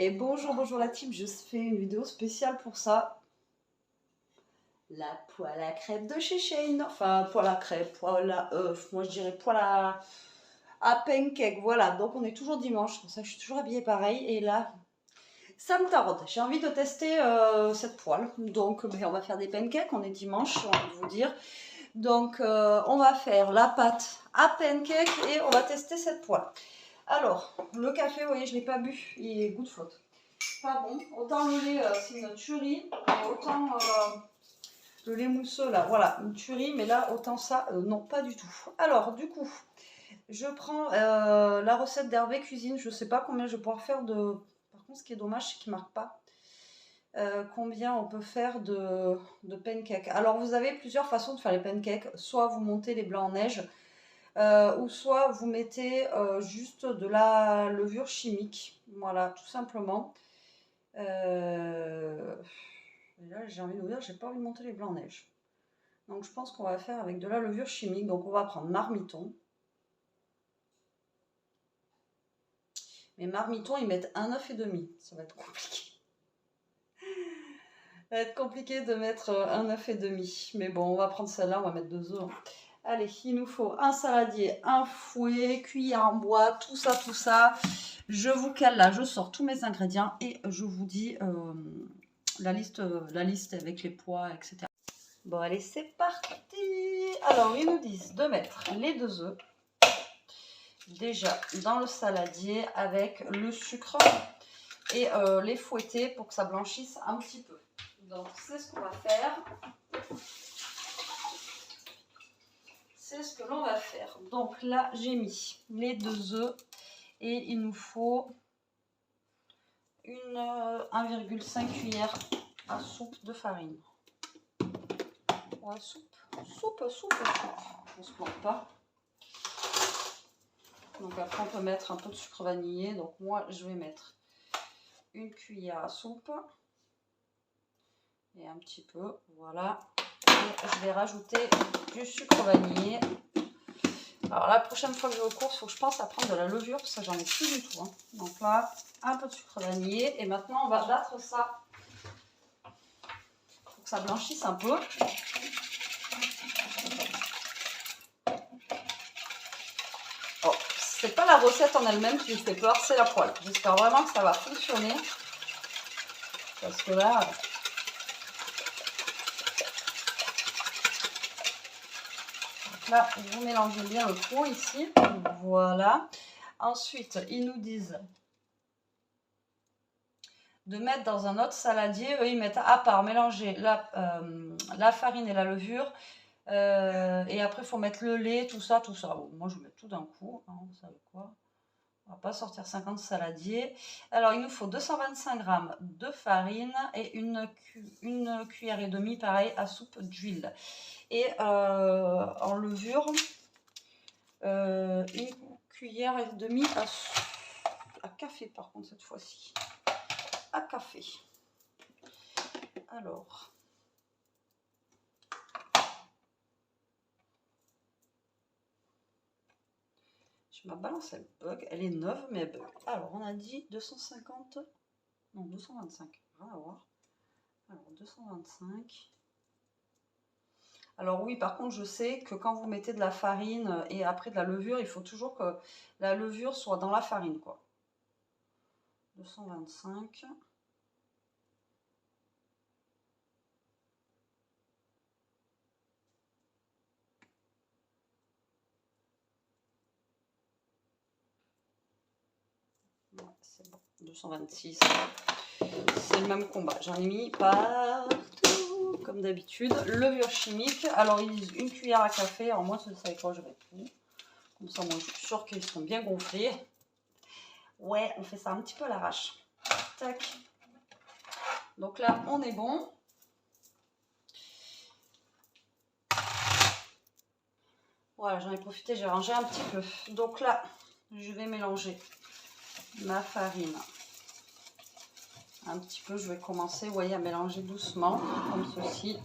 Et bonjour la team, je fais une vidéo spéciale pour ça. La poêle à crêpes de chez Shein. Enfin, poêle à crêpes, poêle à œufs, moi je dirais poêle à pancake. Voilà, donc on est toujours dimanche, comme ça je suis toujours habillée pareil. Et là, ça me taraude. J'ai envie de tester cette poêle. Donc on va faire des pancakes, on est dimanche, j'ai envie de vous dire. Donc on va faire la pâte à pancake et on va tester cette poêle. Alors, le café, vous voyez, je ne l'ai pas bu, il est good flotte. Pas bon. Autant le lait, c'est une tuerie, et autant le lait mousseux, là, voilà, une tuerie, mais là, autant ça, non, pas du tout. Alors, du coup, je prends la recette d'Hervé Cuisine, je ne sais pas combien je vais pouvoir faire de... Par contre, ce qui est dommage, c'est qu'il ne marque pas combien on peut faire de pancakes. Alors, vous avez plusieurs façons de faire les pancakes. Soit vous montez les blancs en neige, ou soit vous mettez juste de la levure chimique, voilà, tout simplement. Et là, j'ai envie de vous dire, j'ai pas envie de monter les blancs en neige. Donc, je pense qu'on va faire avec de la levure chimique. Donc, on va prendre Marmiton. Mais Marmiton, ils mettent 1,5 œuf. Ça va être compliqué. Ça va être compliqué de mettre 1,5 œuf. Mais bon, on va prendre celle-là, on va mettre 2 œufs. Allez, il nous faut un saladier, un fouet, cuillère en bois, tout ça, tout ça. Je vous cale là, je sors tous mes ingrédients et je vous dis la liste avec les poids, etc. Bon, allez, c'est parti. Alors, ils nous disent de mettre les 2 œufs déjà dans le saladier avec le sucre et les fouetter pour que ça blanchisse un petit peu. Donc, c'est ce qu'on va faire. C'est ce que l'on va faire. Donc là, j'ai mis les 2 œufs et il nous faut 1,5 cuillère à soupe de farine. Ouais, soupe. On se plante pas. Donc après, on peut mettre un peu de sucre vanillé. Donc moi, je vais mettre 1 cuillère à soupe. Et un petit peu, voilà. Et je vais rajouter du sucre vanillé. Alors la prochaine fois que je vais aux courses, il faut que je pense à prendre de la levure, parce que j'en ai plus du tout. Hein. Donc là, un peu de sucre vanillé. Et maintenant, on va battre ça. Pour que ça blanchisse un peu. Oh, c'est pas la recette en elle-même qui me fait peur, c'est la poêle. J'espère vraiment que ça va fonctionner. Parce que là... Là, vous mélangez bien le tout ici. Voilà. Ensuite, ils nous disent de mettre dans un autre saladier. Eux, ils mettent à part mélanger la farine et la levure. Et après, il faut mettre le lait, tout ça, tout ça. Bon, moi, je vais mettre tout d'un coup. Hein, vous savez quoi? On va pas sortir 50 saladiers. Alors, il nous faut 225 g de farine et une cuillère et demie, pareil, à soupe d'huile. Et en levure, 1 cuillère et demie à café, par contre, cette fois-ci. À café. Alors... Ma balance, elle bug. Elle est neuve, mais elle bug. Alors, on a dit 250. Non, 225. Rien à voir. Alors, 225. Alors, oui, par contre, je sais que quand vous mettez de la farine et après de la levure, il faut toujours que la levure soit dans la farine, quoi. 225. Ouais, c'est bon. 226. C'est le même combat. J'en ai mis partout, comme d'habitude. Levure chimique. Alors, ils disent 1 cuillère à café. Alors, moi, vous savez quoi, je vais tout. Comme ça, moi, je suis sûre qu'ils sont bien gonflés. Ouais, on fait ça un petit peu à l'arrache. Tac. Donc là, on est bon. Voilà, j'en ai profité, j'ai rangé un petit peu. Donc là, je vais mélanger ma farine un petit peu. Je vais commencer, vous voyez, à mélanger doucement, comme ceci.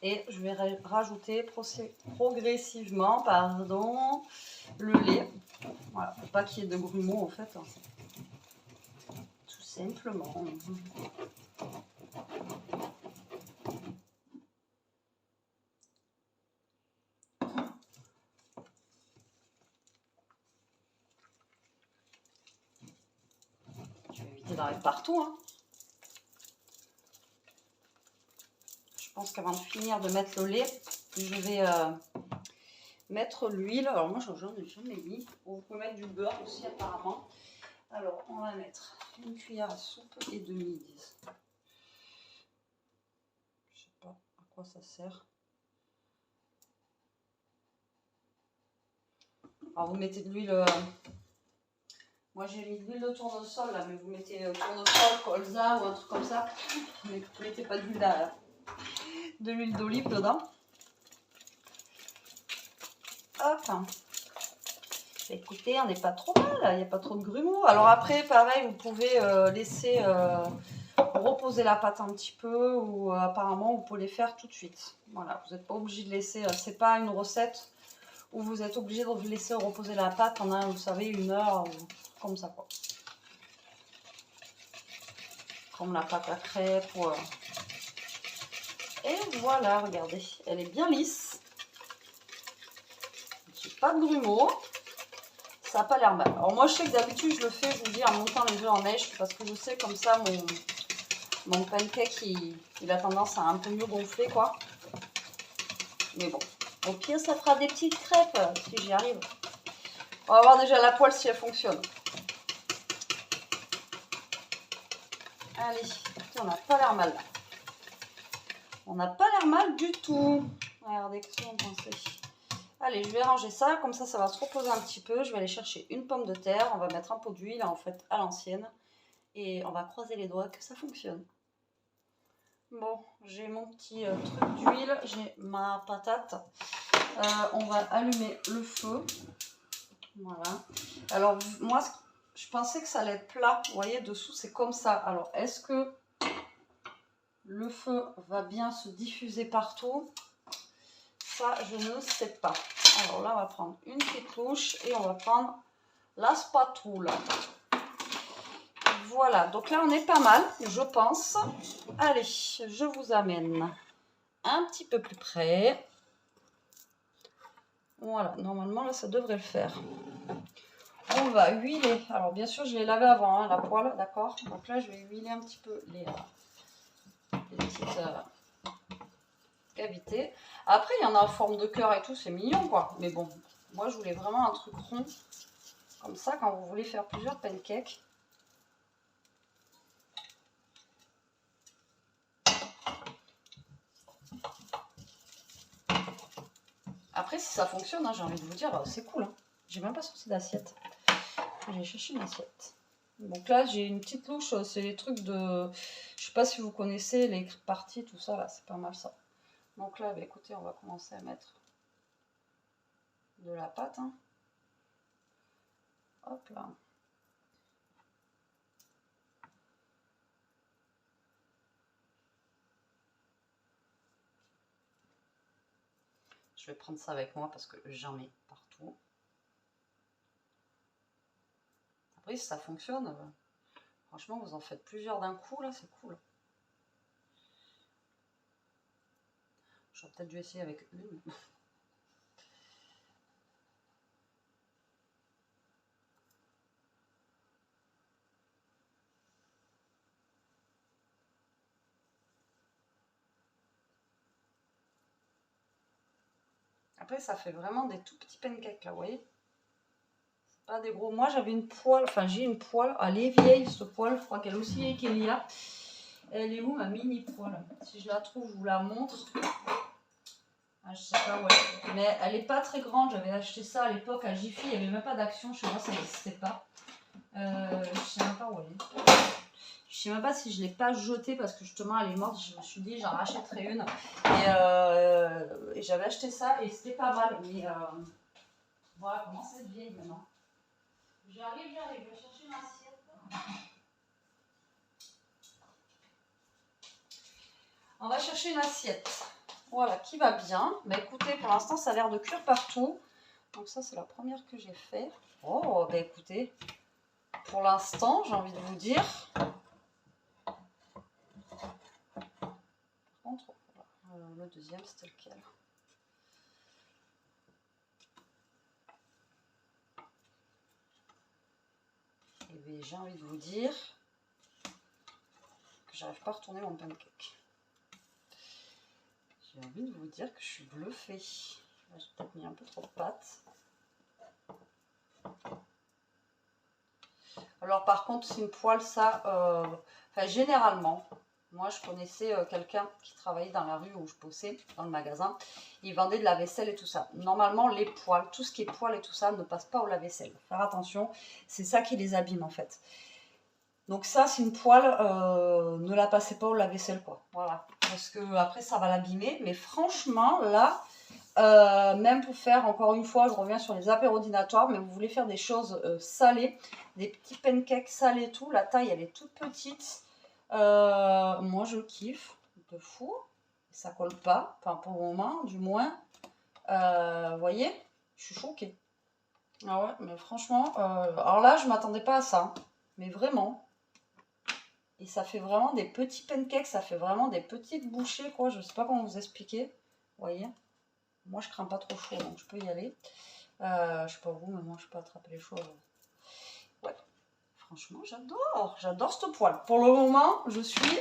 Et je vais rajouter progressivement, pardon, le lait. Voilà, pour pas qu'il y ait de grumeaux, en fait. Tout simplement. Je vais éviter d'arriver partout. Hein. Je pense qu'avant de finir de mettre le lait, je vais mettre l'huile. Alors moi, j'en ai jamais mis. On peut mettre du beurre aussi apparemment. Alors, on va mettre une cuillère à soupe et demi. Je sais pas à quoi ça sert. Alors, vous mettez de l'huile. Moi, j'ai mis de l'huile de tournesol là, mais vous mettez tournesol, colza ou un truc comme ça. Mais vous mettez pas d'huile d'olive dedans. Hop. Écoutez, on n'est pas trop mal, il n'y a pas trop de grumeaux. Alors après, pareil, vous pouvez laisser reposer la pâte un petit peu ou apparemment, vous pouvez les faire tout de suite. Voilà, vous n'êtes pas obligé de laisser, c'est pas une recette où vous êtes obligé de laisser reposer la pâte pendant, vous savez, 1 heure, ou comme ça quoi. Comme la pâte à crêpes. Et voilà, regardez, elle est bien lisse. J'ai pas de grumeaux. Ça n'a pas l'air mal. Alors moi je sais que d'habitude je le fais, je vous dis, en montant les œufs en neige, parce que je sais comme ça mon pancake il a tendance à un peu mieux gonfler quoi. Mais bon, au pire ça fera des petites crêpes si j'y arrive. On va voir déjà la poêle si elle fonctionne. Allez, on n'a pas l'air mal là. On n'a pas l'air mal du tout. Regardez, qu'est-ce qu'on pensait. Allez, je vais ranger ça, comme ça, ça va se reposer un petit peu. Je vais aller chercher une pomme de terre, on va mettre un pot d'huile, en fait, à l'ancienne. Et on va croiser les doigts que ça fonctionne. Bon, j'ai mon petit truc d'huile, j'ai ma patate. On va allumer le feu. Voilà. Alors, moi, je pensais que ça allait être plat. Vous voyez, dessous, c'est comme ça. Alors, est-ce que le feu va bien se diffuser partout? Ça, je ne sais pas. Alors là, on va prendre une petite louche et on va prendre la spatule. Voilà, donc là, on est pas mal, je pense. Allez, je vous amène un petit peu plus près. Voilà, normalement, là, ça devrait le faire. On va huiler. Alors, bien sûr, je l'ai lavé avant, hein, la poêle, d'accord? Donc là, je vais huiler un petit peu les petites cavités. Après, il y en a en forme de cœur et tout, c'est mignon, quoi. Mais bon, moi, je voulais vraiment un truc rond. Comme ça, quand vous voulez faire plusieurs pancakes. Après, si ça fonctionne, hein, j'ai envie de vous dire, c'est cool. Hein. J'ai même pas sorti d'assiette. J'ai cherché une assiette. Donc là, j'ai une petite louche. C'est les trucs de... Je sais pas si vous connaissez les parties, tout ça. Là, c'est pas mal ça. Donc là, bah, écoutez, on va commencer à mettre de la pâte. Hein. Hop là. Je vais prendre ça avec moi parce que j'en mets partout. Après, si ça fonctionne, franchement, vous en faites plusieurs d'un coup, là, c'est cool. J'aurais peut-être dû essayer avec une. Après, ça fait vraiment des tout petits pancakes, là, vous voyez? C'est pas des gros. Moi, j'avais une poêle, enfin, j'ai une poêle. Elle est vieille, cette poêle. Je crois qu'elle est aussi vieille qu'Elia. Elle est où, ma mini poêle? Si je la trouve, je vous la montre. Ah, je sais pas, ouais. Mais elle est pas très grande. J'avais acheté ça à l'époque à Jiffy. Il n'y avait même pas d'action. Je sais pas, ça n'existait pas. Je sais même pas où elle est. Je sais même pas si je l'ai pas jetée parce que justement elle est morte. Je me suis dit j'en rachèterai une. Et j'avais acheté ça et c'était pas mal. Mais voilà comment c'est vieille maintenant. J'arrive. Je vais chercher une assiette. On va chercher une assiette. Voilà, qui va bien. Bah écoutez, pour l'instant ça a l'air de cuire partout. Donc ça c'est la première que j'ai fait. Oh bah écoutez, pour l'instant j'ai envie de vous dire, Le deuxième, c'était lequel? Et bien, j'ai envie de vous dire que j'arrive pas à retourner mon pancake. J'ai envie de vous dire que je suis bluffée. Là, j'ai peut-être mis un peu trop de pâte. Alors par contre, c'est une poêle, ça, généralement, moi je connaissais quelqu'un qui travaillait dans la rue où je bossais, dans le magasin, il vendait de la vaisselle et tout ça. Normalement, les poêles, tout ce qui est poêle et tout ça, ne passe pas au lave-vaisselle. Faire attention, c'est ça qui les abîme en fait. Donc ça, c'est une poêle, ne la passez pas au lave-vaisselle, quoi. Voilà, parce que après ça va l'abîmer. Mais franchement, là, même pour faire, encore une fois, je reviens sur les apéros dînatoires, mais vous voulez faire des choses salées, des petits pancakes salés et tout, la taille, elle est toute petite. Moi, je kiffe, de fou. Ça colle pas, enfin pour le moment, du moins. Vous voyez, je suis choquée. Ah ouais, mais franchement, alors là, je m'attendais pas à ça, mais vraiment. Et ça fait vraiment des petits pancakes, ça fait vraiment des petites bouchées, quoi. Je sais pas comment vous expliquer. Vous voyez? Moi, je crains pas trop chaud, donc je peux y aller. Je sais pas vous, mais moi, je peux attraper les choses. Ouais, franchement, j'adore cette poêle. Pour le moment, je suis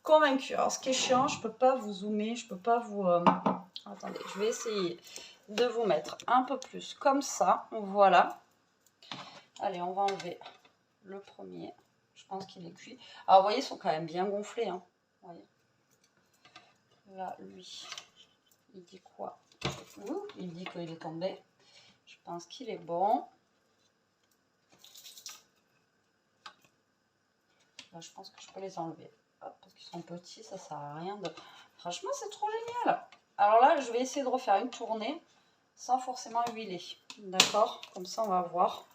convaincue. Alors, ce qui est chiant, je peux pas vous zoomer, je peux pas vous... Attendez, je vais essayer de vous mettre un peu plus comme ça. Voilà. Allez, on va enlever le premier. Je pense qu'il est cuit. Alors, vous voyez, ils sont quand même bien gonflés. Hein. Vous voyez. Là, lui, il dit quoi? Ouh, il dit qu'il est tombé. Je pense qu'il est bon. Là, je pense que je peux les enlever. Hop, parce qu'ils sont petits, ça sert à rien de... Franchement, c'est trop génial. Alors là, je vais essayer de refaire une tournée sans forcément huiler. D'accord? Comme ça, on va voir.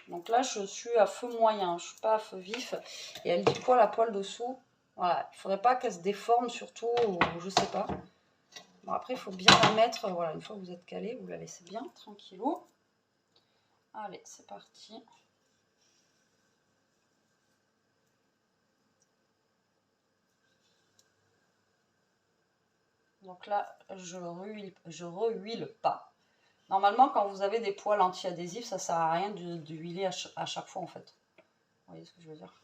Donc là, je suis à feu moyen, je ne suis pas à feu vif. Et elle dit quoi, la poêle dessous? Voilà, il ne faudrait pas qu'elle se déforme surtout, ou je sais pas. Bon, après, il faut bien la mettre, voilà, une fois que vous êtes calé, vous la laissez bien, tranquillou. Allez, c'est parti. Donc là, je rehuile pas. Normalement, quand vous avez des poêles anti-adhésifs, ça sert à rien de huiler à chaque fois, en fait. Vous voyez ce que je veux dire?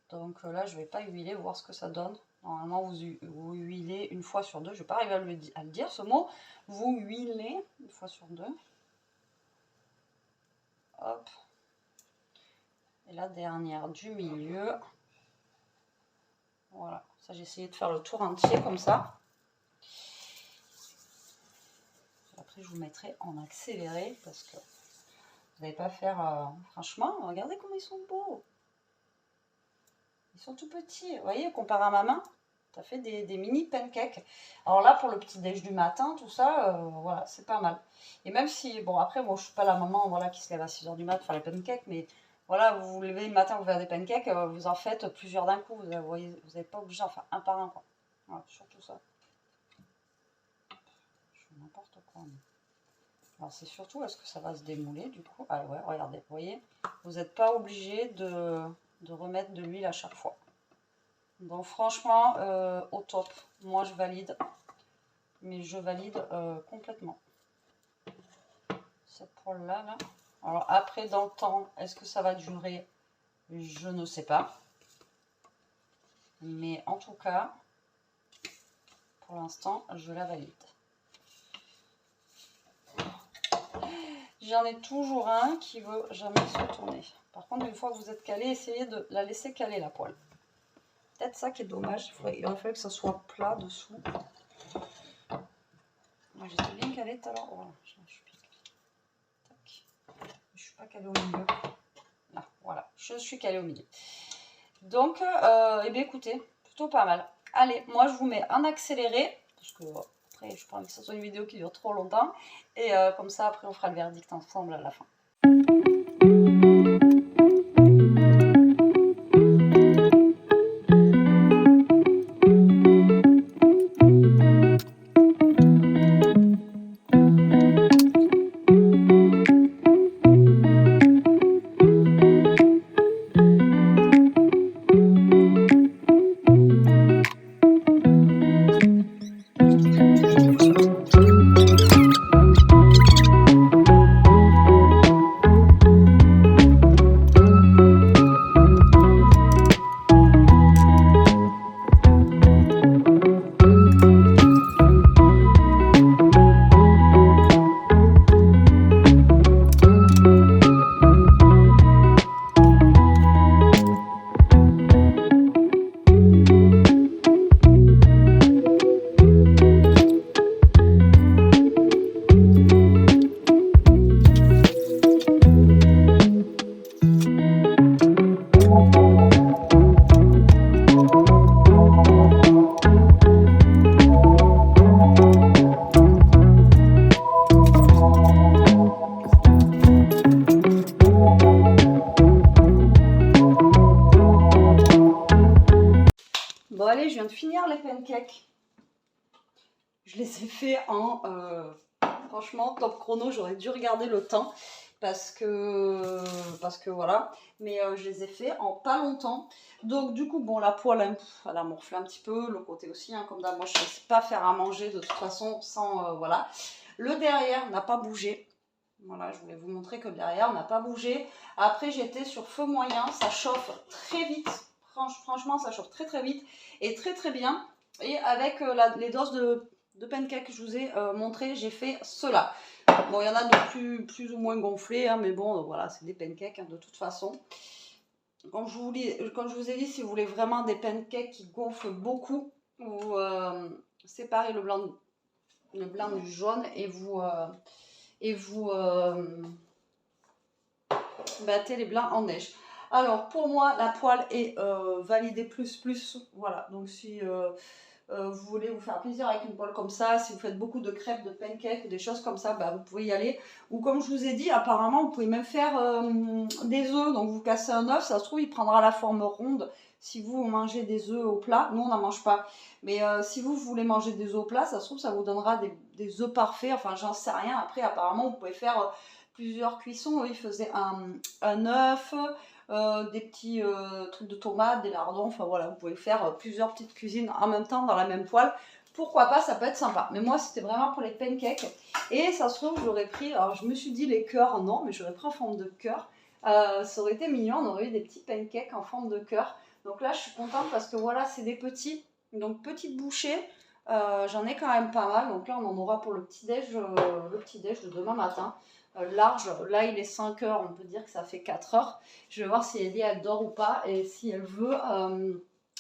Donc là, je ne vais pas huiler, voir ce que ça donne. Normalement, vous huilez une fois sur deux. Je ne vais pas arriver à le dire, ce mot. Vous huilez une fois sur deux. Hop. Et la dernière du milieu. Voilà. Ça, j'ai essayé de faire le tour entier comme ça. Après, je vous mettrai en accéléré parce que vous n'allez pas faire... franchement, regardez comme ils sont beaux. Ils sont tout petits. Vous voyez, comparé à ma main, ça fait des mini pancakes. Alors là, pour le petit déj du matin, tout ça, voilà, c'est pas mal. Et même si, bon, après, moi, je suis pas la maman, voilà, qui se lève à 6 h du mat pour faire les pancakes, mais voilà, vous vous levez le matin, vous faites des pancakes, vous en faites plusieurs d'un coup. Vous n'êtes pas obligé d'en faire un par un, quoi. Voilà, surtout ça. Je fais n'importe quoi. Alors, c'est surtout, est-ce que ça va se démouler, du coup? Ah ouais, regardez, vous voyez, vous n'êtes pas obligé de remettre de l'huile à chaque fois. Donc franchement, au top. Moi, je valide. Mais je valide complètement. Cette poêle-là, là. Alors après, dans le temps, est-ce que ça va durer? Je ne sais pas. Mais en tout cas, pour l'instant, je la valide. J'en ai toujours un qui veut jamais se tourner. Par contre, une fois que vous êtes calé, essayez de la laisser caler, la poêle. Peut-être ça qui est dommage. Il aurait fallu que ça soit plat dessous. Moi, j'étais bien calée tout à l'heure. Voilà, je suis bien calée. Tac. Je suis pas calée au milieu. Là, voilà, je suis calée au milieu. Donc, eh bien, écoutez, plutôt pas mal. Allez, moi, je vous mets en accéléré. Parce que après, je pense que ce soit une vidéo qui dure trop longtemps. Et comme ça, après, on fera le verdict ensemble à la fin. finir les pancakes. Je les ai fait en... franchement, top chrono, j'aurais dû regarder le temps. Parce que voilà. Mais je les ai fait en pas longtemps. Donc du coup, bon, la poêle, elle a morflé un petit peu. Le côté aussi, hein, comme d'hab. Moi, je ne sais pas faire à manger de toute façon sans... voilà. Le derrière n'a pas bougé. Voilà, je voulais vous montrer que le derrière n'a pas bougé. Après, j'étais sur feu moyen. Ça chauffe très vite. Franchement, ça chauffe très vite. Et très bien. Et avec les doses de pancakes que je vous ai montré, j'ai fait cela. Bon, il y en a de plus ou moins gonflés, hein, mais bon, voilà, c'est des pancakes hein, de toute façon. Comme je vous ai dit, si vous voulez vraiment des pancakes qui gonflent beaucoup, vous séparez le blanc du jaune et vous battez les blancs en neige. Alors, pour moi, la poêle est validée plus. Voilà, donc si... vous voulez vous faire plaisir avec une poêle comme ça, si vous faites beaucoup de crêpes, de pancakes, des choses comme ça, bah, vous pouvez y aller. Ou comme je vous ai dit, apparemment, vous pouvez même faire des œufs. Donc vous cassez un œuf, ça se trouve, il prendra la forme ronde. Si vous mangez des œufs au plat, nous on n'en mange pas. Mais si vous voulez manger des œufs au plat, ça se trouve, ça vous donnera des œufs parfaits. Enfin, j'en sais rien. Après, apparemment, vous pouvez faire plusieurs cuissons. Ils faisaient un œuf. Des petits trucs de tomates, des lardons, enfin voilà, vous pouvez faire plusieurs petites cuisines en même temps dans la même poêle. Pourquoi pas, ça peut être sympa. Mais moi, c'était vraiment pour les pancakes. Et ça se trouve, j'aurais pris, alors je me suis dit les cœurs, non, mais j'aurais pris en forme de cœur. Ça aurait été mignon, on aurait eu des petits pancakes en forme de cœur. Donc là, je suis contente parce que voilà, c'est des petits, donc petites bouchées. J'en ai quand même pas mal. Donc là, on en aura pour le petit-déj de demain matin. Large, là il est 5 heures, on peut dire que ça fait 4 heures. Je vais voir si Ellie elle dort ou pas et si elle veut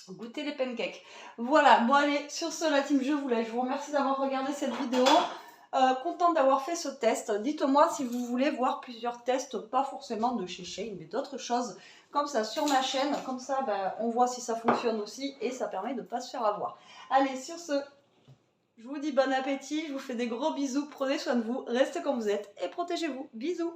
goûter les pancakes. Voilà, bon allez, sur ce la team, je vous laisse. Je vous remercie d'avoir regardé cette vidéo. Contente d'avoir fait ce test. Dites-moi si vous voulez voir plusieurs tests, pas forcément de chez Shein, mais d'autres choses comme ça sur ma chaîne. Comme ça, ben, on voit si ça fonctionne aussi et ça permet de ne pas se faire avoir. Allez, sur ce... je vous dis bon appétit, je vous fais des gros bisous, prenez soin de vous, restez comme vous êtes et protégez-vous. Bisous.